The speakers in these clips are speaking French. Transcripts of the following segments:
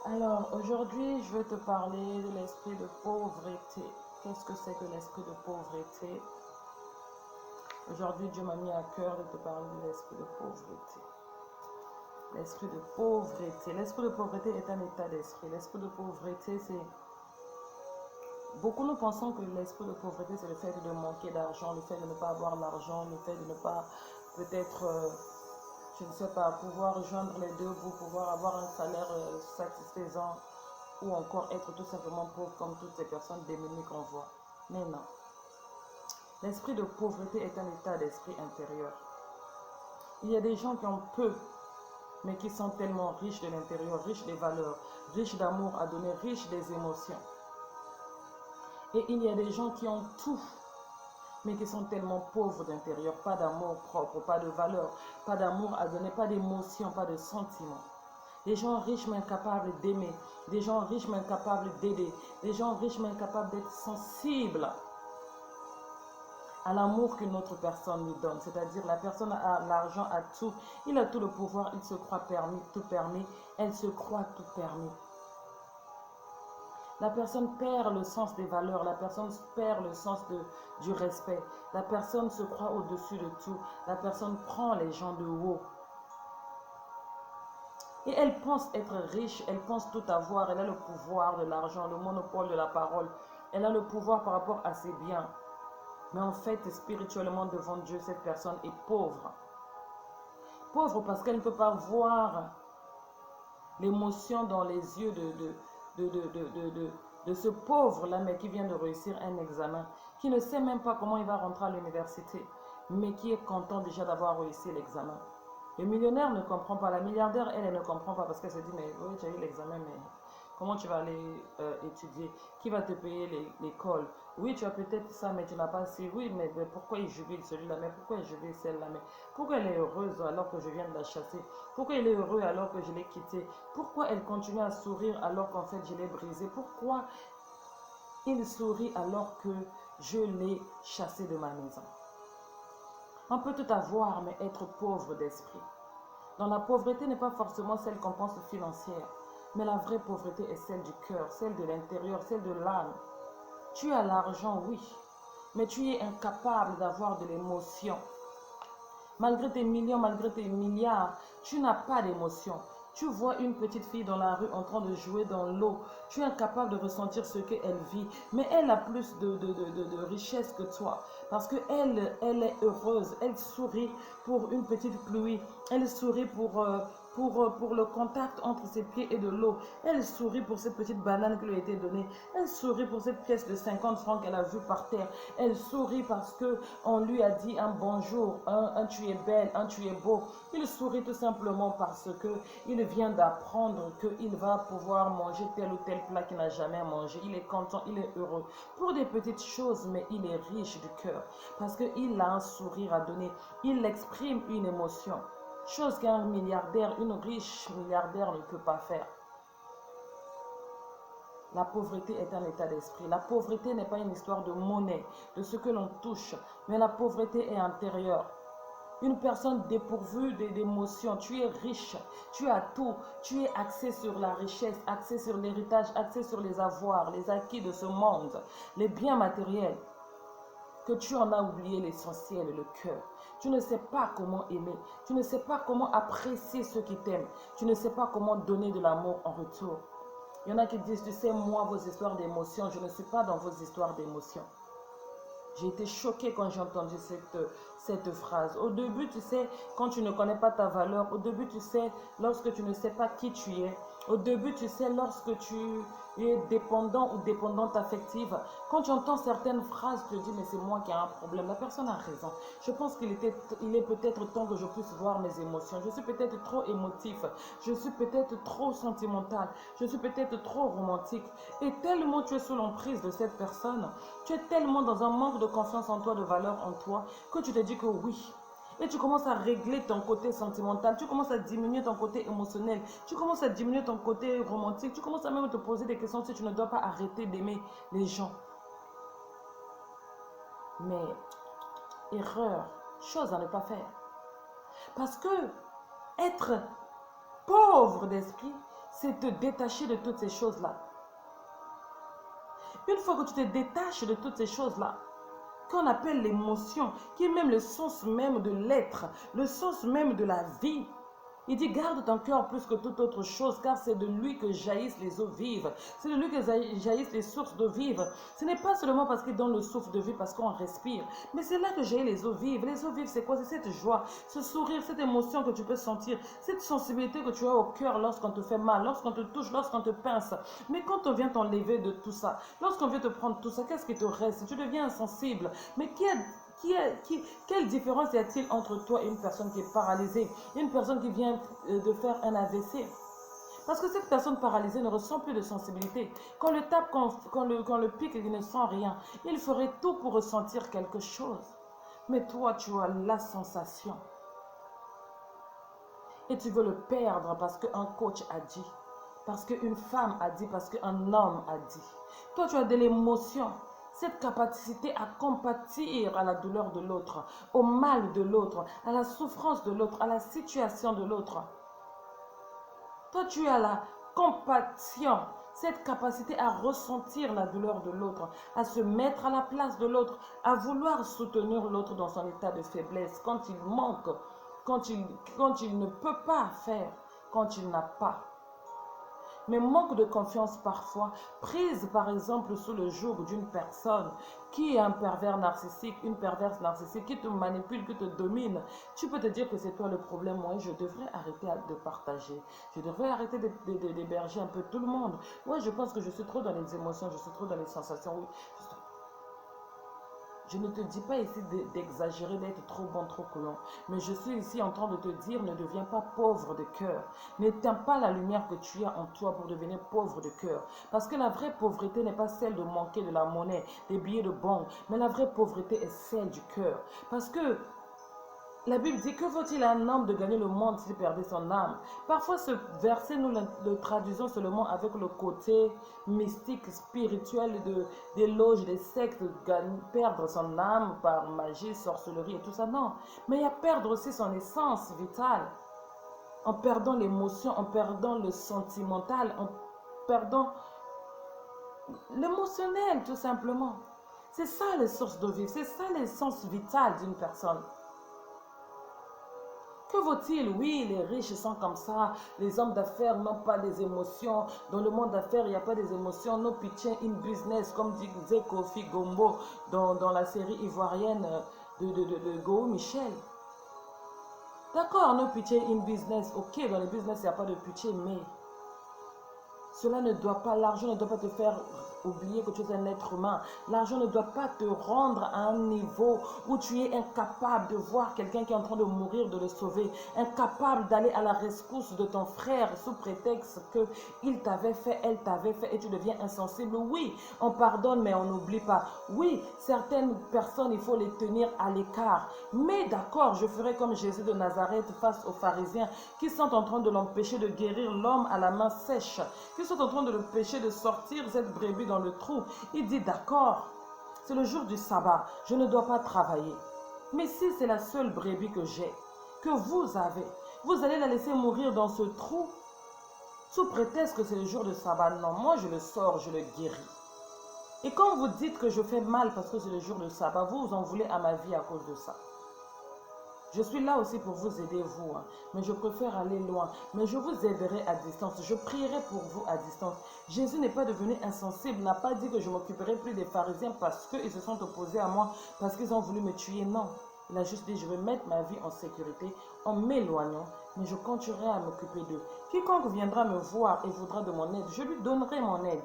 Alors, aujourd'hui, je vais te parler de l'esprit de pauvreté. Qu'est-ce que c'est que l'esprit de pauvreté? Aujourd'hui, Dieu m'a mis à cœur de te parler de l'esprit de pauvreté. L'esprit de pauvreté. L'esprit de pauvreté est un état d'esprit. L'esprit de pauvreté, c'est... Beaucoup nous pensons que l'esprit de pauvreté, c'est le fait de manquer d'argent, le fait de ne pas avoir l'argent, le fait de ne pas, peut-être, je ne sais pas, pouvoir joindre les deux bouts, pouvoir avoir un salaire satisfaisant, ou encore être tout simplement pauvre comme toutes ces personnes démunies qu'on voit. Mais non. L'esprit de pauvreté est un état d'esprit intérieur. Il y a des gens qui ont peu, mais qui sont tellement riches de l'intérieur, riches des valeurs, riches d'amour à donner, riches des émotions. Et il y a des gens qui ont tout, mais qui sont tellement pauvres d'intérieur, pas d'amour propre, pas de valeur, pas d'amour à donner, pas d'émotion, pas de sentiments. Des gens riches mais incapables d'aimer, des gens riches mais incapables d'aider, des gens riches mais incapables d'être sensibles à l'amour qu'une autre personne lui donne. C'est-à-dire la personne a l'argent, a tout, il a tout le pouvoir, il se croit permis, tout permis, elle se croit tout permis. La personne perd le sens des valeurs, la personne perd le sens du respect, la personne se croit au-dessus de tout, la personne prend les gens de haut. Et elle pense être riche, elle pense tout avoir, elle a le pouvoir de l'argent, le monopole de la parole, elle a le pouvoir par rapport à ses biens. Mais en fait, spirituellement devant Dieu, cette personne est pauvre. Pauvre parce qu'elle ne peut pas voir l'émotion dans les yeux de ce pauvre-là, mais qui vient de réussir un examen, qui ne sait même pas comment il va rentrer à l'université, mais qui est content déjà d'avoir réussi l'examen. Le millionnaire ne comprend pas, la milliardaire, elle ne comprend pas parce qu'elle se dit, mais oui, tu as eu l'examen, mais comment tu vas aller étudier? Qui va te payer l'école? Oui, tu as peut-être ça, mais tu n'as pas si. Oui, mais pourquoi il jubile celui-là? Mais pourquoi il jubile celle-là? Mais pourquoi elle est heureuse alors que je viens de la chasser? Pourquoi il est heureux alors que je l'ai quitté? Pourquoi elle continue à sourire alors qu'en fait je l'ai brisé? Pourquoi il sourit alors que je l'ai chassé de ma maison? On peut tout avoir, mais être pauvre d'esprit. Dans la pauvreté n'est pas forcément celle qu'on pense financière, mais la vraie pauvreté est celle du cœur, celle de l'intérieur, celle de l'âme. Tu as l'argent, oui, mais tu es incapable d'avoir de l'émotion. Malgré tes millions, malgré tes milliards, tu n'as pas d'émotion. Tu vois une petite fille dans la rue en train de jouer dans l'eau. Tu es incapable de ressentir ce qu'elle vit. Mais elle a plus de richesse que toi. Parce qu'elle elle est heureuse. Elle sourit pour une petite pluie. Elle sourit pour le contact entre ses pieds et de l'eau. Elle sourit pour cette petite banane qui lui a été donnée. Elle sourit pour cette pièce de 50 francs qu'elle a vue par terre. Elle sourit parce qu'on lui a dit un bonjour, un tu es belle, un tu es beau. Il sourit tout simplement parce qu'il vient d'apprendre qu'il va pouvoir manger tel ou tel plat qu'il n'a jamais mangé. Il est content, il est heureux. Pour des petites choses, mais il est riche du cœur parce qu'il a un sourire à donner. Il exprime une émotion. Chose qu'un milliardaire, une riche milliardaire ne peut pas faire. La pauvreté est un état d'esprit. La pauvreté n'est pas une histoire de monnaie, de ce que l'on touche, mais la pauvreté est intérieure. Une personne dépourvue d'émotions, tu es riche, tu as tout, tu es axé sur la richesse, axé sur l'héritage, axé sur les avoirs, les acquis de ce monde, les biens matériels, que tu en as oublié l'essentiel, le cœur. Tu ne sais pas comment aimer, tu ne sais pas comment apprécier ceux qui t'aiment, tu ne sais pas comment donner de l'amour en retour. Il y en a qui disent, tu sais, moi, vos histoires d'émotions, je ne suis pas dans vos histoires d'émotions. J'ai été choquée quand j'ai entendu cette phrase. Au début, tu sais, quand tu ne connais pas ta valeur, au début, tu sais, lorsque tu ne sais pas qui tu es, au début, tu sais, lorsque tu es dépendant ou dépendante affective, quand tu entends certaines phrases, tu te dis, mais c'est moi qui ai un problème. La personne a raison. Je pense qu'il est peut-être temps que je puisse voir mes émotions. Je suis peut-être trop émotif. Je suis peut-être trop sentimental. Je suis peut-être trop romantique. Et tellement tu es sous l'emprise de cette personne, tu es tellement dans un manque de confiance en toi, de valeur en toi, que tu te dis que oui. Et tu commences à régler ton côté sentimental, tu commences à diminuer ton côté émotionnel, tu commences à diminuer ton côté romantique, tu commences à même te poser des questions si tu ne dois pas arrêter d'aimer les gens. Mais, erreur, chose à ne pas faire. Parce que être pauvre d'esprit, c'est te détacher de toutes ces choses-là. Une fois que tu te détaches de toutes ces choses-là, qu'on appelle l'émotion, qui est même le sens même de l'être, le sens même de la vie. Il dit, garde ton cœur plus que toute autre chose, car c'est de lui que jaillissent les eaux vives. C'est de lui que jaillissent les sources d'eau vive. Ce n'est pas seulement parce qu'il donne le souffle de vie, parce qu'on respire, mais c'est là que jaillissent les eaux vives. Les eaux vives, c'est quoi? C'est cette joie, ce sourire, cette émotion que tu peux sentir, cette sensibilité que tu as au cœur lorsqu'on te fait mal, lorsqu'on te touche, lorsqu'on te pince. Mais quand on vient t'enlever de tout ça, lorsqu'on vient te prendre tout ça, qu'est-ce qui te reste? Tu deviens insensible. Mais quelle différence y a-t-il entre toi et une personne qui est paralysée, une personne qui vient de faire un AVC? Parce que cette personne paralysée ne ressent plus de sensibilité. Quand on le tape, quand le pique, il ne sent rien. Il ferait tout pour ressentir quelque chose. Mais toi, tu as la sensation. Et tu veux le perdre parce qu'un coach a dit, parce qu'une femme a dit, parce qu'un homme a dit. Toi, tu as de l'émotion. Cette capacité à compatir à la douleur de l'autre, au mal de l'autre, à la souffrance de l'autre, à la situation de l'autre. Toi, tu as la compassion, cette capacité à ressentir la douleur de l'autre, à se mettre à la place de l'autre, à vouloir soutenir l'autre dans son état de faiblesse, quand il manque, quand il ne peut pas faire, quand il n'a pas. Mais manque de confiance parfois, prise par exemple sous le joug d'une personne qui est un pervers narcissique, une perverse narcissique qui te manipule, qui te domine. Tu peux te dire que c'est toi le problème. Moi, je devrais arrêter de partager. Je devrais arrêter d'héberger un peu tout le monde. Moi, je pense que je suis trop dans les émotions, je suis trop dans les sensations. Oui, je ne te dis pas ici d'exagérer, d'être trop bon, trop collant. Mais je suis ici en train de te dire, ne deviens pas pauvre de cœur. N'éteins pas la lumière que tu as en toi pour devenir pauvre de cœur. Parce que la vraie pauvreté n'est pas celle de manquer de la monnaie, des billets de banque. Mais la vraie pauvreté est celle du cœur. Parce que la Bible dit, que vaut-il à un homme de gagner le monde s'il perdait son âme? Parfois, ce verset, nous le traduisons seulement avec le côté mystique, spirituel des loges, des sectes, perdre son âme par magie, sorcellerie et tout ça. Non, mais il y a perdre aussi son essence vitale, en perdant l'émotion, en perdant le sentimental, en perdant l'émotionnel, tout simplement. C'est ça les sources de vie, c'est ça l'essence vitale d'une personne. Que vaut-il? Oui, les riches sont comme ça. Les hommes d'affaires n'ont pas des émotions. Dans le monde d'affaires, il n'y a pas des émotions. No pitching in business, comme disait Kofi Gombo dans la série ivoirienne de Go Michel. D'accord, no pitching in business. Ok, dans le business, il n'y a pas de pitching, mais cela ne doit pas, l'argent ne doit pas te faire oublier que tu es un être humain. L'argent ne doit pas te rendre à un niveau où tu es incapable de voir quelqu'un qui est en train de mourir, de le sauver. Incapable d'aller à la rescousse de ton frère sous prétexte qu'il t'avait fait, elle t'avait fait et tu deviens insensible. Oui, on pardonne mais on n'oublie pas. Oui, certaines personnes, il faut les tenir à l'écart. Mais d'accord, je ferai comme Jésus de Nazareth face aux pharisiens qui sont en train de l'empêcher de guérir l'homme à la main sèche, qui sont en train de l'empêcher de sortir cette brebis dans le trou. Il dit d'accord, c'est le jour du sabbat, je ne dois pas travailler. Mais si c'est la seule brebis que j'ai, que vous avez, vous allez la laisser mourir dans ce trou sous prétexte que c'est le jour du sabbat. Non, moi je le sors, je le guéris. Et quand vous dites que je fais mal parce que c'est le jour du sabbat, vous en voulez à ma vie à cause de ça. Je suis là aussi pour vous aider, vous, hein. Mais je préfère aller loin. Mais je vous aiderai à distance. Je prierai pour vous à distance. Jésus n'est pas devenu insensible, n'a pas dit que je ne m'occuperai plus des pharisiens parce qu'ils se sont opposés à moi, parce qu'ils ont voulu me tuer. Non, il a juste dit, je vais mettre ma vie en sécurité en m'éloignant, mais je continuerai à m'occuper d'eux. Quiconque viendra me voir et voudra de mon aide, je lui donnerai mon aide.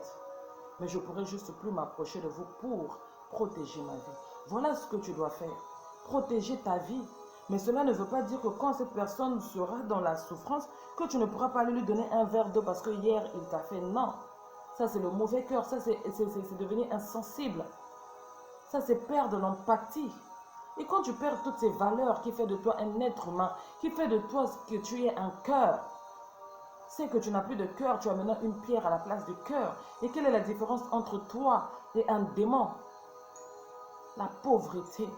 Mais je ne pourrai juste plus m'approcher de vous pour protéger ma vie. Voilà ce que tu dois faire. Protéger ta vie. Mais cela ne veut pas dire que quand cette personne sera dans la souffrance, que tu ne pourras pas lui donner un verre d'eau parce que hier il t'a fait. Non. Ça c'est le mauvais cœur, ça c'est devenir insensible. Ça c'est perdre l'empathie. Et quand tu perds toutes ces valeurs qui fait de toi un être humain, qui fait de toi ce que tu es un cœur, c'est que tu n'as plus de cœur, tu as maintenant une pierre à la place du cœur. Et quelle est la différence entre toi et un démon? La pauvreté.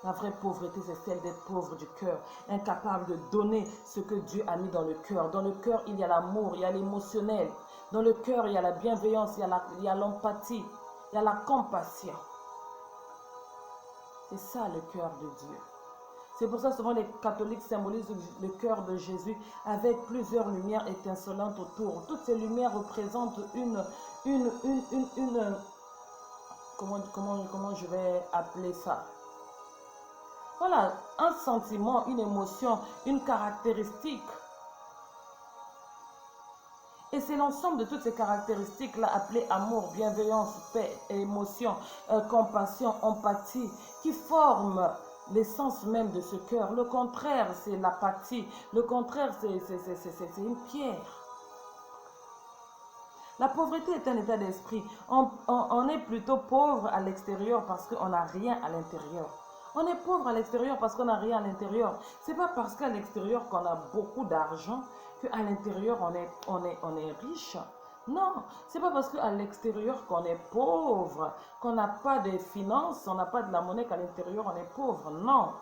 La vraie pauvreté, c'est celle d'être pauvre du cœur, incapable de donner ce que Dieu a mis dans le cœur. Dans le cœur, il y a l'amour, il y a l'émotionnel. Dans le cœur, il y a la bienveillance, il y a l'empathie, il y a la compassion. C'est ça le cœur de Dieu. C'est pour ça souvent les catholiques symbolisent le cœur de Jésus avec plusieurs lumières étincelantes autour. Toutes ces lumières représentent comment je vais appeler ça? Voilà, un sentiment, une émotion, une caractéristique. Et c'est l'ensemble de toutes ces caractéristiques-là appelées amour, bienveillance, paix, émotion, compassion, empathie, qui forment l'essence même de ce cœur. Le contraire, c'est l'apathie. Le contraire, c'est une pierre. La pauvreté est un état d'esprit. On est plutôt pauvre à l'extérieur parce qu'on n'a rien à l'intérieur. On est pauvre à l'extérieur parce qu'on n'a rien à l'intérieur. Ce n'est pas parce qu'à l'extérieur qu'on a beaucoup d'argent qu'à l'intérieur on est riche. Non, ce n'est pas parce qu'à l'extérieur qu'on est pauvre, qu'on n'a pas de finances, on n'a pas de la monnaie qu'à l'intérieur on est pauvre. Non.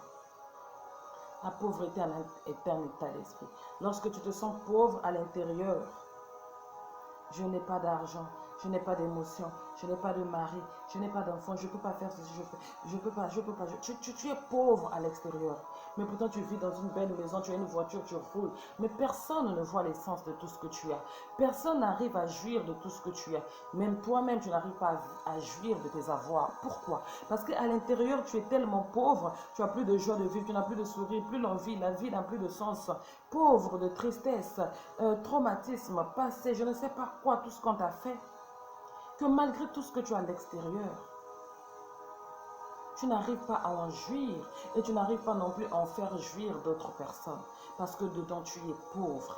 La pauvreté est un état d'esprit. Lorsque tu te sens pauvre à l'intérieur, je n'ai pas d'argent, je n'ai pas d'émotion, je n'ai pas de mari, je n'ai pas d'enfant, je ne peux pas faire ceci, je peux pas. Tu es pauvre à l'extérieur, mais pourtant tu vis dans une belle maison, tu as une voiture, tu roules, mais personne ne voit l'essence de tout ce que tu as. Personne n'arrive à jouir de tout ce que tu as. Même toi-même, tu n'arrives pas à jouir de tes avoirs. Pourquoi? Parce qu'à l'intérieur, tu es tellement pauvre, tu n'as plus de joie de vivre, tu n'as plus de sourire, plus l'envie, la vie n'a plus de sens. Pauvre de tristesse, traumatisme, passé, je ne sais pas quoi, tout ce qu'on t'a fait, que malgré tout ce que tu as à l'extérieur, tu n'arrives pas à en jouir et tu n'arrives pas non plus à en faire jouir d'autres personnes parce que dedans tu es pauvre.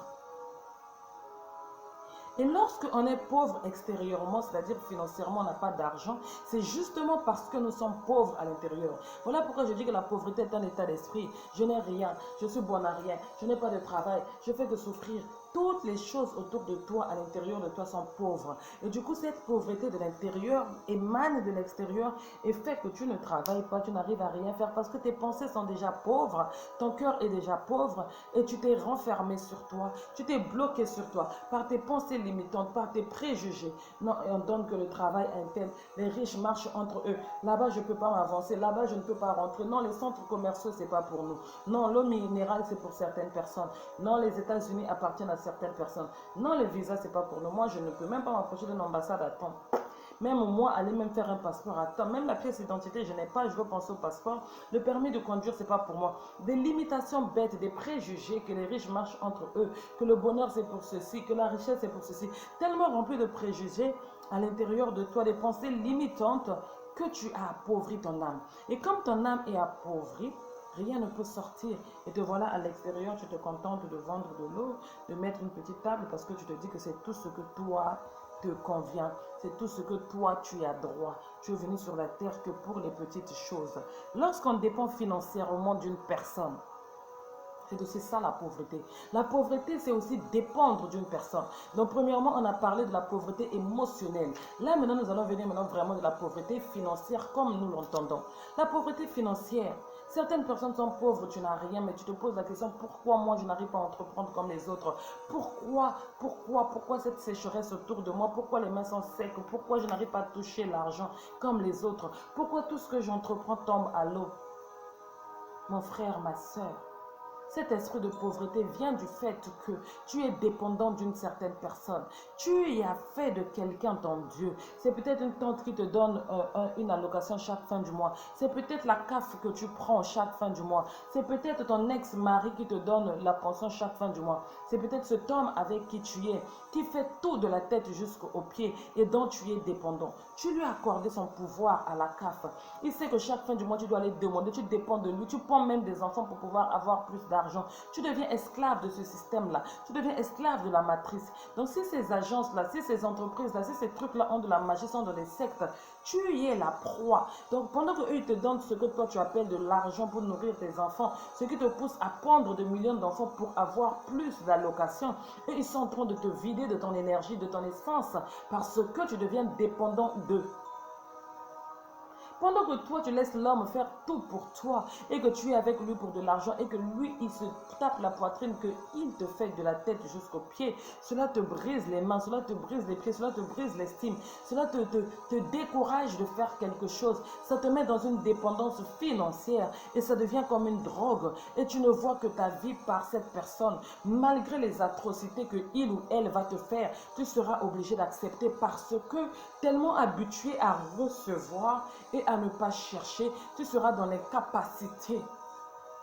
Et lorsque on est pauvre extérieurement, c'est-à-dire financièrement, on n'a pas d'argent, c'est justement parce que nous sommes pauvres à l'intérieur. Voilà pourquoi je dis que la pauvreté est un état d'esprit. Je n'ai rien, je suis bon à rien, je n'ai pas de travail, je fais que souffrir. Toutes les choses autour de toi, à l'intérieur de toi, sont pauvres. Et du coup, cette pauvreté de l'intérieur émane de l'extérieur et fait que tu ne travailles pas, tu n'arrives à rien faire parce que tes pensées sont déjà pauvres, ton cœur est déjà pauvre et tu t'es renfermé sur toi, tu t'es bloqué sur toi par tes pensées limitantes, par tes préjugés. Non, et on donne que le travail interne, les riches marchent entre eux. Là-bas, je ne peux pas m'avancer, là-bas, je ne peux pas rentrer. Non, les centres commerciaux, ce n'est pas pour nous. Non, l'eau minérale, c'est pour certaines personnes. Non, les États-Unis appartiennent à certaines personnes. Non, les visas, c'est pas pour nous. Moi, je ne peux même pas m'approcher d'une ambassade à temps. Même moi, aller même faire un passeport à temps. Même la pièce d'identité, je n'ai pas, je veux penser au passeport. Le permis de conduire, c'est pas pour moi. Des limitations bêtes, des préjugés que les riches marchent entre eux, que le bonheur c'est pour ceci, que la richesse c'est pour ceci. Tellement rempli de préjugés à l'intérieur de toi, des pensées limitantes que tu as appauvri ton âme. Et comme ton âme est appauvrie, rien ne peut sortir. Et te voilà à l'extérieur, tu te contentes de vendre de l'eau, de mettre une petite table parce que tu te dis que c'est tout ce que toi te convient. C'est tout ce que toi tu as droit. Tu es venu sur la terre que pour les petites choses. Lorsqu'on dépend financièrement d'une personne, c'est aussi ça la pauvreté. La pauvreté, c'est aussi dépendre d'une personne. Donc, premièrement, on a parlé de la pauvreté émotionnelle. Là, maintenant, nous allons venir vraiment de la pauvreté financière comme nous l'entendons. La pauvreté financière, certaines personnes sont pauvres, tu n'as rien, mais tu te poses la question, pourquoi moi je n'arrive pas à entreprendre comme les autres? Pourquoi cette sécheresse autour de moi? Pourquoi les mains sont secs? Pourquoi je n'arrive pas à toucher l'argent comme les autres? Pourquoi tout ce que j'entreprends tombe à l'eau? Mon frère, ma soeur, cet esprit de pauvreté vient du fait que tu es dépendant d'une certaine personne. Tu y as fait de quelqu'un ton Dieu. C'est peut-être une tante qui te donne une allocation chaque fin du mois. C'est peut-être la CAF que tu prends chaque fin du mois. C'est peut-être ton ex-mari qui te donne la pension chaque fin du mois. C'est peut-être cet homme avec qui tu es, qui fait tout de la tête jusqu'aux pieds et dont tu es dépendant. Tu lui as accordé son pouvoir à la CAF. Il sait que chaque fin du mois, tu dois aller demander, tu dépends de lui. Tu prends même des enfants pour pouvoir avoir plus d'argent. Tu deviens esclave de ce système-là. Tu deviens esclave de la matrice. Donc, si ces agences-là, si ces entreprises-là, si ces trucs-là ont de la magie, sont dans les sectes, tu y es la proie. Donc, pendant qu'eux, ils te donnent ce que toi, tu appelles de l'argent pour nourrir tes enfants, ce qui te pousse à pondre de millions d'enfants pour avoir plus d'allocations, eux, ils sont en train de te vider de ton énergie, de ton essence, parce que tu deviens dépendant d'eux. Pendant que toi, tu laisses l'homme faire tout pour toi et que tu es avec lui pour de l'argent et que lui, il se tape la poitrine, qu'il te fait de la tête jusqu'aux pieds, cela te brise les mains, cela te brise les pieds, cela te brise l'estime, cela te décourage de faire quelque chose. Ça te met dans une dépendance financière et ça devient comme une drogue et tu ne vois que ta vie par cette personne. Malgré les atrocités que il ou elle va te faire, tu seras obligé d'accepter parce que tellement habitué à recevoir et à ne pas chercher, tu seras dans les capacités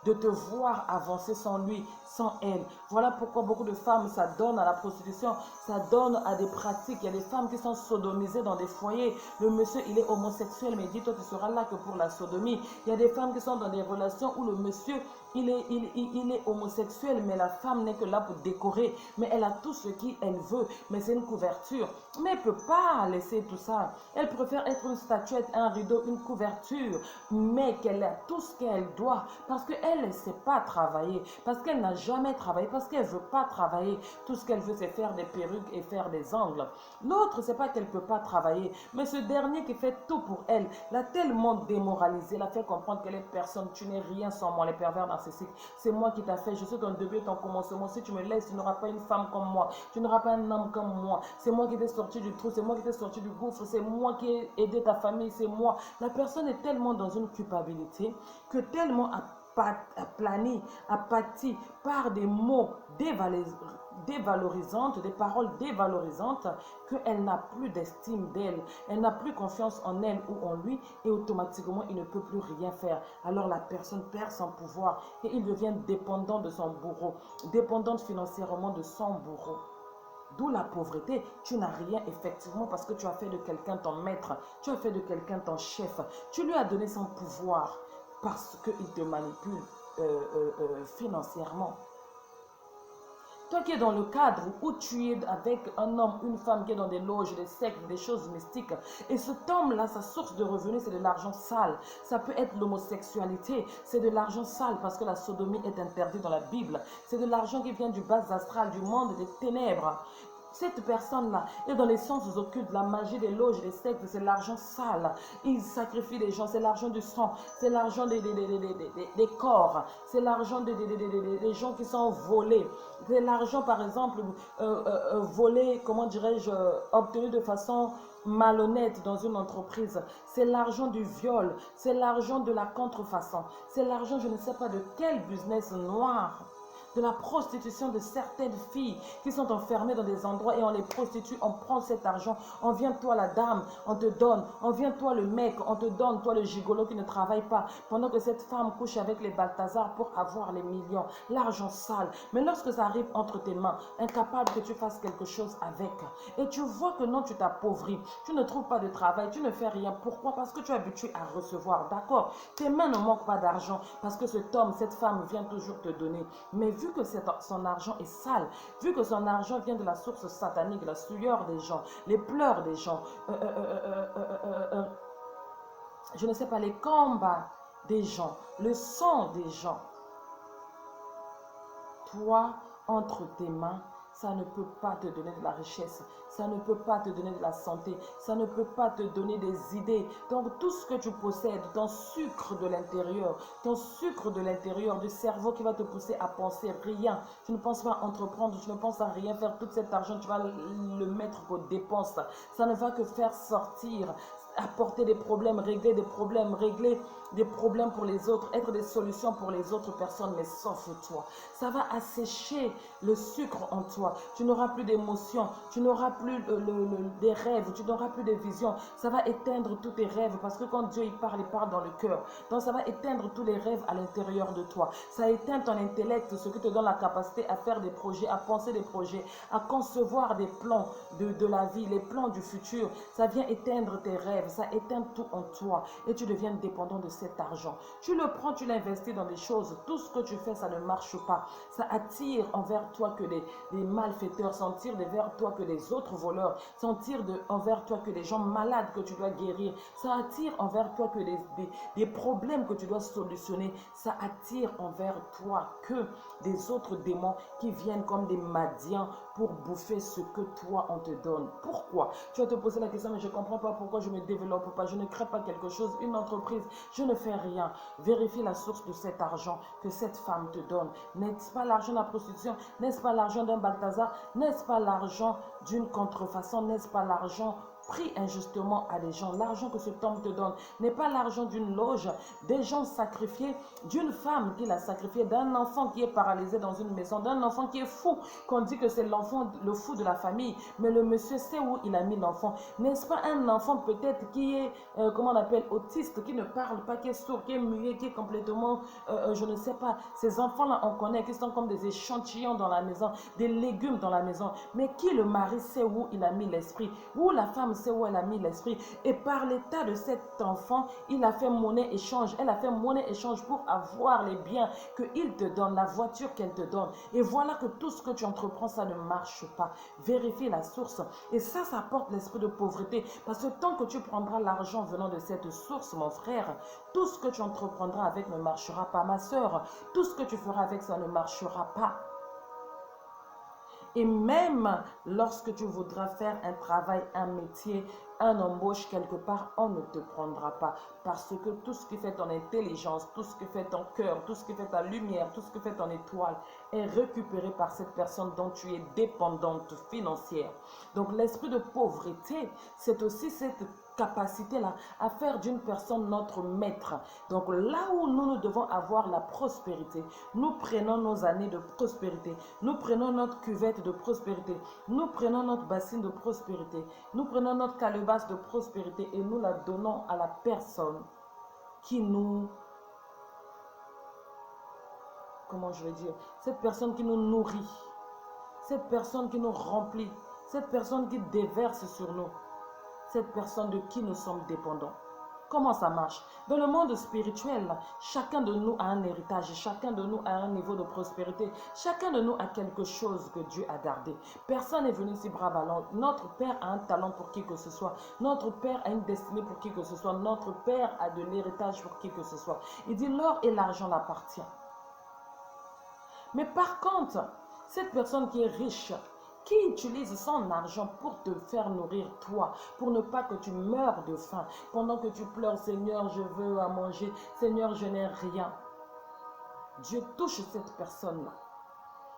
de te voir avancer sans lui, sans elle. Voilà pourquoi beaucoup de femmes s'adonnent à la prostitution, s'adonnent à des pratiques. Il y a des femmes qui sont sodomisées dans des foyers. Le monsieur, il est homosexuel, mais dis-toi, tu seras là que pour la sodomie. Il y a des femmes qui sont dans des relations où le monsieur, il est homosexuel, mais la femme n'est que là pour décorer. Mais elle a tout ce qu'elle veut, mais c'est une couverture. Mais elle ne peut pas laisser tout ça. Elle préfère être une statuette, un rideau, une couverture, mais qu'elle a tout ce qu'elle doit, parce qu'elle ne sait pas travailler, parce qu'elle n'a jamais travaillé, parce qu'elle ne veut pas travailler. Tout ce qu'elle veut, c'est faire des perruques et faire des ongles. L'autre, c'est pas qu'elle ne peut pas travailler, mais ce dernier qui fait tout pour elle, l'a tellement démoralisée, l'a fait comprendre qu'elle est personne, tu n'es rien sans moi, les pervers narcissiques. C'est moi qui t'a fait, je suis ton début et ton commencement. Si tu me laisses, tu n'auras pas une femme comme moi, tu n'auras pas un homme comme moi. C'est moi qui t'ai sorti du trou, c'est moi qui t'ai sorti du gouffre, c'est moi qui ai aidé ta famille, c'est moi. La personne est tellement dans une culpabilité que tellement aplanie, apathie par des mots dévalorisantes, des paroles dévalorisantes, qu'elle n'a plus d'estime d'elle, elle n'a plus confiance en elle ou en lui et automatiquement il ne peut plus rien faire. Alors la personne perd son pouvoir et il devient dépendant de son bourreau, dépendante financièrement de son bourreau. D'où la pauvreté. Tu n'as rien effectivement parce que tu as fait de quelqu'un ton maître, tu as fait de quelqu'un ton chef, tu lui as donné son pouvoir parce qu'il te manipule financièrement. Toi qui es dans le cadre où tu es avec un homme, une femme qui est dans des loges, des sectes, des choses mystiques, et cet homme-là, sa source de revenus, c'est de l'argent sale. Ça peut être l'homosexualité, c'est de l'argent sale parce que la sodomie est interdite dans la Bible. C'est de l'argent qui vient du bas astral, du monde des ténèbres. Cette personne-là est dans les sens occultes, la magie des loges, des sectes, c'est l'argent sale. Ils sacrifient des gens, c'est l'argent du sang, c'est l'argent des corps, c'est l'argent des gens qui sont volés. C'est l'argent, par exemple, volé, comment dirais-je, obtenu de façon malhonnête dans une entreprise. C'est l'argent du viol, c'est l'argent de la contrefaçon, c'est l'argent, je ne sais pas de quel business noir, de la prostitution de certaines filles qui sont enfermées dans des endroits et on les prostitue, on prend cet argent, on vient toi la dame, on te donne, on vient toi le mec, on te donne, toi le gigolo qui ne travaille pas, pendant que cette femme couche avec les Balthazar pour avoir les millions, l'argent sale. Mais lorsque ça arrive entre tes mains, incapable que tu fasses quelque chose avec, et tu vois que non, tu t'appauvris, tu ne trouves pas de travail, tu ne fais rien. Pourquoi? Parce que tu es habitué à recevoir, d'accord? Tes mains ne manquent pas d'argent parce que cet homme, cette femme vient toujours te donner. Mais vu que son argent est sale, vu que son argent vient de la source satanique, la sueur des gens, les pleurs des gens, je ne sais pas, les combats des gens, le sang des gens, toi, entre tes mains, ça ne peut pas te donner de la richesse, ça ne peut pas te donner de la santé, ça ne peut pas te donner des idées. Donc tout ce que tu possèdes, ton sucre de l'intérieur, du cerveau qui va te pousser à penser rien. Tu ne penses pas à entreprendre, tu ne penses à rien faire. Tout cet argent, tu vas le mettre aux dépenses. Ça ne va que faire sortir, apporter des problèmes, régler des problèmes pour les autres, être des solutions pour les autres personnes, mais sauf toi. Ça va assécher le sucre en toi. Tu n'auras plus d'émotions, tu n'auras plus des rêves, tu n'auras plus de visions. Ça va éteindre tous tes rêves parce que quand Dieu il parle dans le cœur. Donc ça va éteindre tous les rêves à l'intérieur de toi. Ça éteint ton intellect, ce qui te donne la capacité à faire des projets, à penser des projets, à concevoir des plans de la vie, les plans du futur. Ça vient éteindre tes rêves, ça éteint tout en toi et tu deviens dépendant de cet argent. Tu le prends, tu l'investis dans des choses. Tout ce que tu fais, ça ne marche pas. Ça attire envers toi que les malfaiteurs, ça attire envers toi que les autres voleurs, ça attire envers toi que les gens malades que tu dois guérir, ça attire envers toi que des problèmes que tu dois solutionner, ça attire envers toi que des autres démons qui viennent comme des Madians pour bouffer ce que toi on te donne. Pourquoi? Tu vas te poser la question, mais je ne comprends pas pourquoi je ne me développe pas, je ne crée pas quelque chose, une entreprise, je ne fais rien. Vérifie la source de cet argent que cette femme te donne. N'est-ce pas l'argent de la prostitution? N'est-ce pas l'argent d'un Balthazar? N'est-ce pas l'argent d'une contrefaçon? N'est-ce pas l'argent pris injustement à des gens? L'argent que cet homme te donne n'est pas l'argent d'une loge, des gens sacrifiés, d'une femme qui l'a sacrifié, d'un enfant qui est paralysé dans une maison, d'un enfant qui est fou, qu'on dit que c'est l'enfant, le fou de la famille, mais le monsieur sait où il a mis l'enfant. N'est-ce pas un enfant peut-être qui est, comment on appelle, autiste, qui ne parle pas, qui est sourd, qui est muet, qui est complètement, je ne sais pas, ces enfants-là on connaît, qui sont comme des échantillons dans la maison, des légumes dans la maison, mais qui le mari sait où il a mis l'esprit, où la femme sait où elle a mis l'esprit, et par l'état de cet enfant, il a fait monnaie échange, elle a fait monnaie échange pour avoir les biens qu'il te donne, la voiture qu'elle te donne, et voilà que tout ce que tu entreprends, ça ne marche pas. Vérifie la source, et ça porte l'esprit de pauvreté, parce que tant que tu prendras l'argent venant de cette source, mon frère, tout ce que tu entreprendras avec ne marchera pas, ma soeur, tout ce que tu feras avec ça ne marchera pas. Et même lorsque tu voudras faire un travail, un métier, un embauche quelque part, on ne te prendra pas. Parce que tout ce qui fait ton intelligence, tout ce qui fait ton cœur, tout ce qui fait ta lumière, tout ce qui fait ton étoile est récupéré par cette personne dont tu es dépendante financière. Donc l'esprit de pauvreté, c'est aussi cette capacité-là à faire d'une personne notre maître. Donc là où nous devons avoir la prospérité, nous prenons nos années de prospérité, nous prenons notre cuvette de prospérité, nous prenons notre bassine de prospérité, nous prenons notre calebasse de prospérité et nous la donnons à la personne qui nous, comment je vais dire, cette personne qui nous nourrit, cette personne qui nous remplit, cette personne qui déverse sur nous, cette personne de qui nous sommes dépendants. Comment ça marche? Dans le monde spirituel, chacun de nous a un héritage, chacun de nous a un niveau de prospérité, chacun de nous a quelque chose que Dieu a gardé. Personne n'est venu ici brave à notre Père a un talent pour qui que ce soit, notre Père a une destinée pour qui que ce soit, notre Père a de l'héritage pour qui que ce soit. Il dit l'or et l'argent l'appartient. Mais par contre, cette personne qui est riche, qui utilise son argent pour te faire nourrir toi, pour ne pas que tu meurs de faim, pendant que tu pleures, Seigneur, je veux à manger, Seigneur, je n'ai rien. Dieu touche cette personne-là.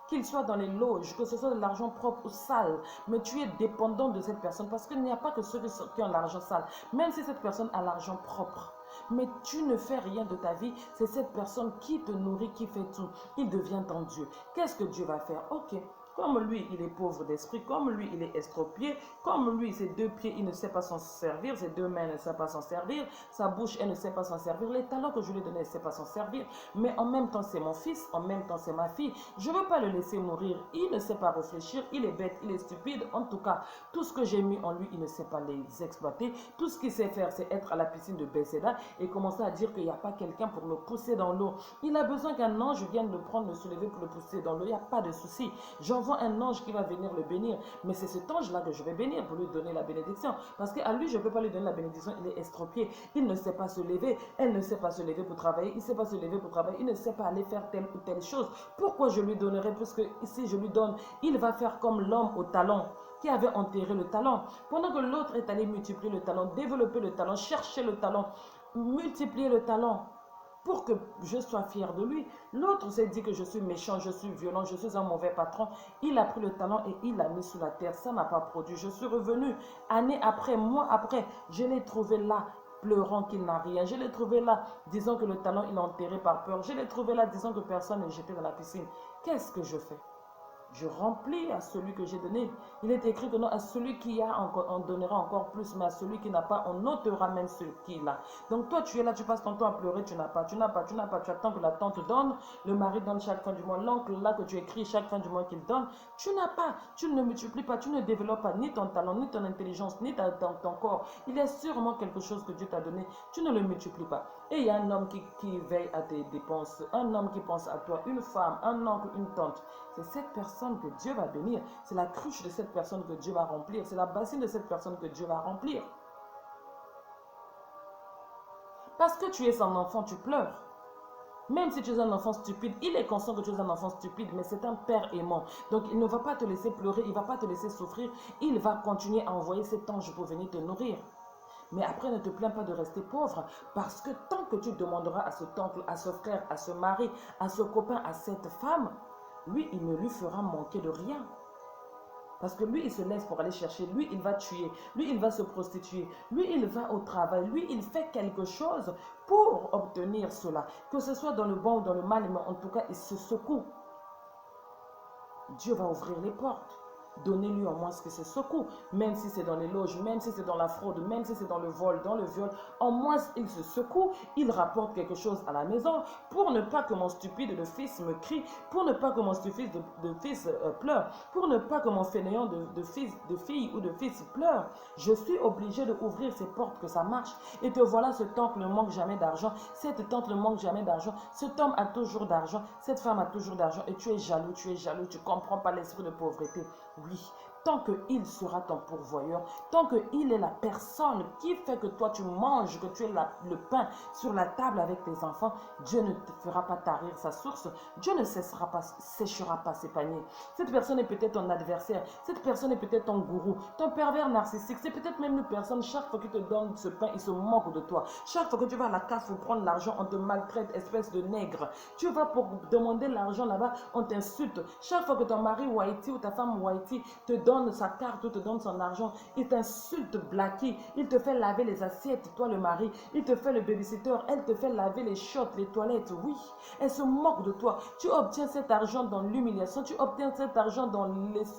Qu'il soit dans les loges, que ce soit de l'argent propre ou sale, mais tu es dépendant de cette personne, parce qu'il n'y a pas que ceux qui ont l'argent sale, même si cette personne a l'argent propre. Mais tu ne fais rien de ta vie, c'est cette personne qui te nourrit, qui fait tout. Il devient ton Dieu. Qu'est-ce que Dieu va faire? Ok. Comme lui, il est pauvre d'esprit, comme lui, il est estropié, comme lui, ses deux pieds, il ne sait pas s'en servir, ses deux mains ne savent pas s'en servir, sa bouche, elle ne sait pas s'en servir, les talents que je lui ai donnés, elle ne sait pas s'en servir, mais en même temps, c'est mon fils, en même temps, c'est ma fille, je ne veux pas le laisser mourir, il ne sait pas réfléchir, il est bête, il est stupide, en tout cas, tout ce que j'ai mis en lui, il ne sait pas les exploiter, tout ce qu'il sait faire, c'est être à la piscine de Bethesda et commencer à dire qu'il n'y a pas quelqu'un pour le pousser dans l'eau, il a besoin qu'un ange vienne le prendre, le soulever pour le pousser dans l'eau, il n'y a pas de souci, j'envoie un ange qui va venir le bénir, mais c'est cet ange-là que je vais bénir pour lui donner la bénédiction, parce qu'à lui, je ne peux pas lui donner la bénédiction, il est estropié, il ne sait pas se lever, elle ne sait pas se lever pour travailler, il ne sait pas se lever pour travailler, il ne sait pas aller faire telle ou telle chose, pourquoi je lui donnerai, puisque si je lui donne, il va faire comme l'homme au talent, qui avait enterré le talent, pendant que l'autre est allé multiplier le talent, développer le talent, chercher le talent, multiplier le talent, pour que je sois fier de lui. L'autre s'est dit que je suis méchant, je suis violent, je suis un mauvais patron. Il a pris le talent et il l'a mis sous la terre. Ça n'a pas produit. Je suis revenu année après, mois après. Je l'ai trouvé là, pleurant qu'il n'a rien. Je l'ai trouvé là, disant que le talent, il est enterré par peur. Je l'ai trouvé là, disant que personne n'est jeté dans la piscine. Qu'est-ce que je fais? Je remplis à celui que j'ai donné. Il est écrit que non, à celui qui a, on donnera encore plus, mais à celui qui n'a pas, on ôtera même ce qu'il a. Donc toi, tu es là, tu passes ton temps à pleurer, tu n'as pas, tu n'as pas, tu n'as pas, tu attends que la tante donne, le mari donne chaque fin du mois, l'oncle là que tu écris chaque fin du mois qu'il donne, tu n'as pas, tu ne multiplies pas, tu ne développes pas ni ton talent, ni ton intelligence, ni ton corps. Il y a sûrement quelque chose que Dieu t'a donné, tu ne le multiplies pas. Et il y a un homme qui veille à tes dépenses, un homme qui pense à toi, une femme, un oncle, une tante. C'est cette personne que Dieu va bénir. C'est la cruche de cette personne que Dieu va remplir. C'est la bassine de cette personne que Dieu va remplir. Parce que tu es son enfant, tu pleures. Même si tu es un enfant stupide, il est conscient que tu es un enfant stupide, mais c'est un père aimant. Donc, il ne va pas te laisser pleurer, il ne va pas te laisser souffrir. Il va continuer à envoyer cet ange pour venir te nourrir. Mais après, ne te plains pas de rester pauvre, parce que tant que tu demanderas à cet oncle, à ce frère, à ce mari, à ce copain, à cette femme, lui, il ne lui fera manquer de rien. Parce que lui, il se laisse pour aller chercher. Lui, il va tuer. Lui, il va se prostituer. Lui, il va au travail. Lui, il fait quelque chose pour obtenir cela. Que ce soit dans le bon ou dans le mal, mais en tout cas, il se secoue. Dieu va ouvrir les portes. Donnez-lui au moins ce que se secoue. Même si c'est dans les loges, même si c'est dans la fraude, même si c'est dans le vol, dans le viol, au moins il se secoue, il rapporte quelque chose à la maison pour ne pas que mon stupide de fils me crie, pour ne pas que mon stupide de fils pleure, pour ne pas que mon fainéant de fille ou de fils pleure. Je suis obligé d'ouvrir ces portes que ça marche. Et te voilà, cet oncle ne manque jamais d'argent, cette tante ne manque jamais d'argent, cet homme a toujours d'argent, cette femme a toujours d'argent et tu es jaloux, tu ne comprends pas l'esprit de pauvreté. Oui, tant qu'il sera ton pourvoyeur, tant qu'il est la personne qui fait que toi tu manges, que tu es le pain sur la table avec tes enfants, Dieu ne te fera pas tarir sa source, Dieu ne séchera pas ses paniers. Cette personne est peut-être ton adversaire, cette personne est peut-être ton gourou, ton pervers narcissique, c'est peut-être même une personne, chaque fois qu'il te donne ce pain, il se moque de toi. Chaque fois que tu vas à la cave pour prendre l'argent, on te maltraite, espèce de nègre. Tu vas pour demander l'argent là-bas, on t'insulte. Chaque fois que ton mari ou Haïti ou ta femme ou Haïti te donne sa carte ou te donne son argent, il t'insulte, Blacky, il te fait laver les assiettes, toi le mari, il te fait le babysitter, elle te fait laver les shots, les toilettes, oui, elle se moque de toi. Tu obtiens cet argent dans l'humiliation, tu obtiens cet argent dans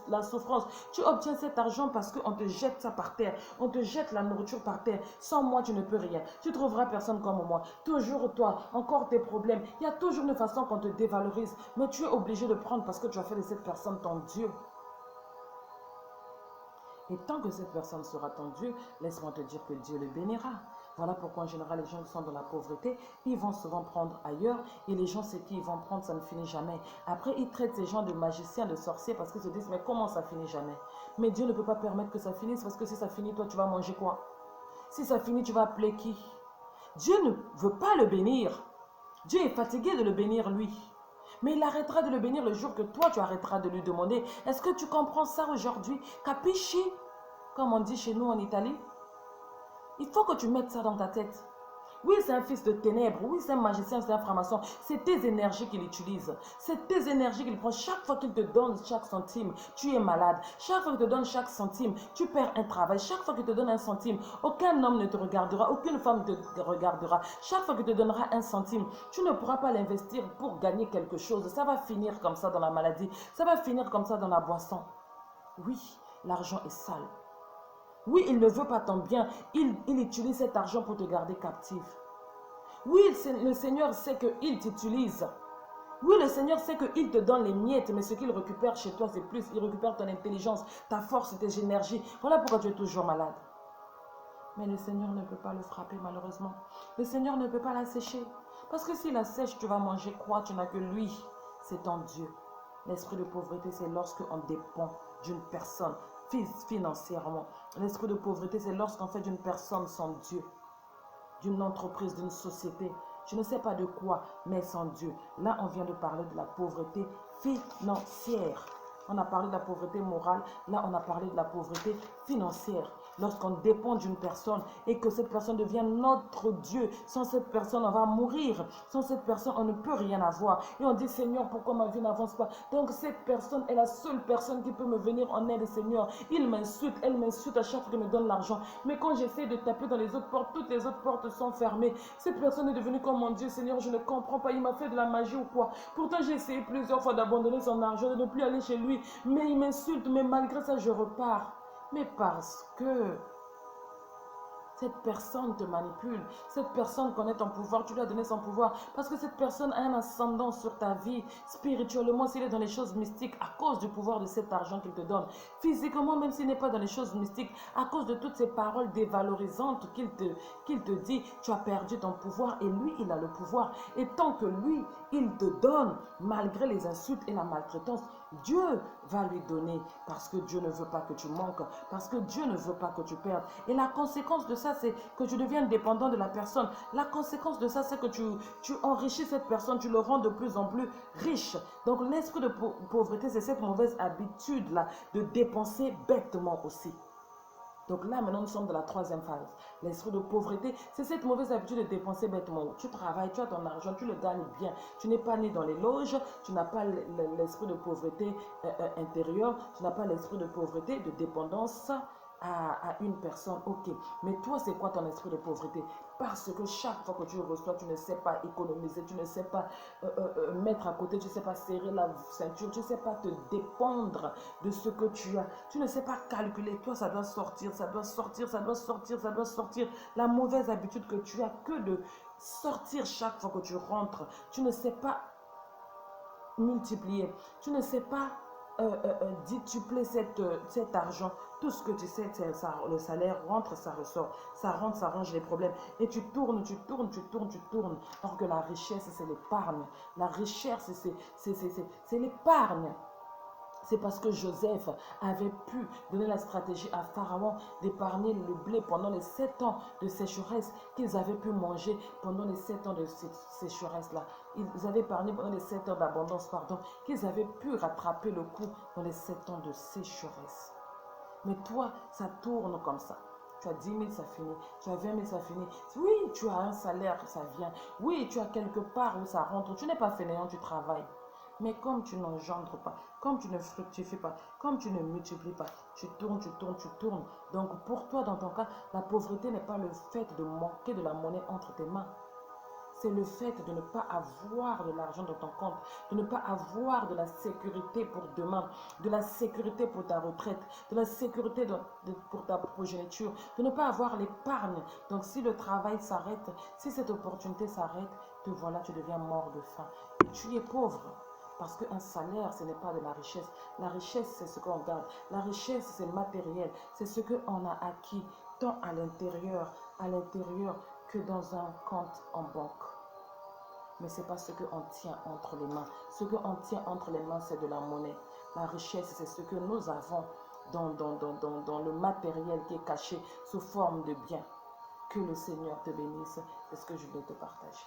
la souffrance, tu obtiens cet argent parce qu'on te jette ça par terre, on te jette la nourriture par terre. Sans moi, tu ne peux rien. Tu trouveras personne comme moi. Toujours toi, encore tes problèmes. Il y a toujours une façon qu'on te dévalorise, mais tu es obligé de prendre parce que tu as fait de cette personne ton Dieu. Et tant que cette personne sera ton Dieu, laisse-moi te dire que Dieu le bénira. Voilà pourquoi en général les gens qui sont dans la pauvreté, ils vont souvent prendre ailleurs et les gens c'est qui ils vont prendre, ça ne finit jamais. Après ils traitent ces gens de magiciens, de sorciers parce qu'ils se disent mais comment ça finit jamais? Mais Dieu ne peut pas permettre que ça finisse parce que si ça finit, toi tu vas manger quoi? Si ça finit, tu vas appeler qui? Dieu ne veut pas le bénir. Dieu est fatigué de le bénir lui. Mais il arrêtera de le bénir le jour que toi, tu arrêteras de lui demander. Est-ce que tu comprends ça aujourd'hui? Capisci? Comme on dit chez nous en Italie. Il faut que tu mettes ça dans ta tête. Oui, c'est un fils de ténèbres. Oui, c'est un magicien, c'est un franc-maçon. C'est tes énergies qu'il utilise. C'est tes énergies qu'il prend. Chaque fois qu'il te donne chaque centime, tu es malade. Chaque fois qu'il te donne chaque centime, tu perds un travail. Chaque fois qu'il te donne un centime, aucun homme ne te regardera, aucune femme ne te regardera. Chaque fois qu'il te donnera un centime, tu ne pourras pas l'investir pour gagner quelque chose. Ça va finir comme ça dans la maladie. Ça va finir comme ça dans la boisson. Oui, l'argent est sale. Oui, il ne veut pas ton bien. Il utilise cet argent pour te garder captif. Oui, le Seigneur sait qu'il t'utilise. Oui, le Seigneur sait qu'il te donne les miettes, mais ce qu'il récupère chez toi, c'est plus. Il récupère ton intelligence, ta force, tes énergies. Voilà pourquoi tu es toujours malade. Mais le Seigneur ne peut pas le frapper, malheureusement. Le Seigneur ne peut pas la sécher. Parce que s'il la sèche, tu vas manger quoi? Tu n'as que lui. C'est ton Dieu. L'esprit de pauvreté, c'est lorsqu'on dépend d'une personne financièrement. L'esprit de pauvreté, c'est lorsqu'on fait d'une personne son Dieu, d'une entreprise, d'une société. Je ne sais pas de quoi, mais sans Dieu. Là, on vient de parler de la pauvreté financière. On a parlé de la pauvreté morale. Là, on a parlé de la pauvreté financière. Lorsqu'on dépend d'une personne et que cette personne devient notre Dieu. Sans cette personne, on va mourir. Sans cette personne, on ne peut rien avoir. Et on dit, Seigneur, pourquoi ma vie n'avance pas? Donc, cette personne est la seule personne qui peut me venir en aide, Seigneur. Il m'insulte, elle m'insulte à chaque fois qu'il me donne l'argent. Mais quand j'essaie de taper dans les autres portes, toutes les autres portes sont fermées. Cette personne est devenue comme mon Dieu, Seigneur, je ne comprends pas. Il m'a fait de la magie ou quoi? Pourtant, j'ai essayé plusieurs fois d'abandonner son argent, de ne plus aller chez lui. Mais il m'insulte, mais malgré ça, je repars. Mais parce que cette personne te manipule, cette personne connaît ton pouvoir, tu lui as donné son pouvoir, parce que cette personne a un ascendant sur ta vie, spirituellement, s'il est dans les choses mystiques, à cause du pouvoir de cet argent qu'il te donne, physiquement, même s'il n'est pas dans les choses mystiques, à cause de toutes ces paroles dévalorisantes qu'il te dit, tu as perdu ton pouvoir, et lui, il a le pouvoir, et tant que lui, il te donne, malgré les insultes et la maltraitance, Dieu va lui donner parce que Dieu ne veut pas que tu manques, parce que Dieu ne veut pas que tu perdes. Et la conséquence de ça, c'est que tu deviens dépendant de la personne. La conséquence de ça, c'est que tu enrichis cette personne, tu le rends de plus en plus riche. Donc l'esprit de pauvreté, c'est cette mauvaise habitude-là de dépenser bêtement aussi. Donc là, maintenant, nous sommes dans la troisième phase. L'esprit de pauvreté, c'est cette mauvaise habitude de dépenser bêtement. Tu travailles, tu as ton argent, tu le gagnes bien. Tu n'es pas né dans les loges, tu n'as pas l'esprit de pauvreté intérieure, tu n'as pas l'esprit de pauvreté, de dépendance à une personne. Ok, mais toi, c'est quoi ton esprit de pauvreté? Parce que chaque fois que tu reçois, tu ne sais pas économiser, tu ne sais pas mettre à côté, tu ne sais pas serrer la ceinture, tu ne sais pas te dépendre de ce que tu as. Tu ne sais pas calculer. Toi, ça doit sortir, ça doit sortir, ça doit sortir, ça doit sortir. La mauvaise habitude que tu as que de sortir chaque fois que tu rentres. Tu ne sais pas multiplier. Tu ne sais pas décupler cet argent. Tout ce que tu sais, c'est ça, le salaire rentre, ça ressort. Ça rentre, ça range les problèmes. Et tu tournes, tu tournes, tu tournes, tu tournes. Alors que la richesse, c'est l'épargne. La richesse, c'est l'épargne. C'est parce que Joseph avait pu donner la stratégie à Pharaon d'épargner le blé pendant les 7 ans de sécheresse qu'ils avaient pu manger pendant les 7 ans de sécheresse-là. Ils avaient épargné pendant les 7 ans d'abondance, pardon, qu'ils avaient pu rattraper le coup dans les 7 ans de sécheresse. Mais toi, ça tourne comme ça. Tu as 10 000, ça finit. Tu as 20 000, ça finit. Oui, tu as un salaire, ça vient. Oui, tu as quelque part où ça rentre. Tu n'es pas fainéant, tu travailles. Mais comme tu n'engendres pas, comme tu ne fructifies pas, comme tu ne multiplies pas, tu tournes, tu tournes, tu tournes. Donc pour toi, dans ton cas, la pauvreté n'est pas le fait de manquer de la monnaie entre tes mains. C'est le fait de ne pas avoir de l'argent dans ton compte, de ne pas avoir de la sécurité pour demain, de la sécurité pour ta retraite, de la sécurité pour ta progéniture, de ne pas avoir l'épargne. Donc si le travail s'arrête, si cette opportunité s'arrête, te voilà, tu deviens mort de faim. Et tu es pauvre. Parce qu'un salaire, ce n'est pas de la richesse. La richesse, c'est ce qu'on garde. La richesse, c'est matériel. C'est ce qu'on a acquis, tant à l'intérieur que dans un compte en banque. Mais ce n'est pas ce qu'on tient entre les mains. Ce qu'on tient entre les mains, c'est de la monnaie. La richesse, c'est ce que nous avons dans le matériel qui est caché sous forme de biens. Que le Seigneur te bénisse. C'est ce que je vais te partager.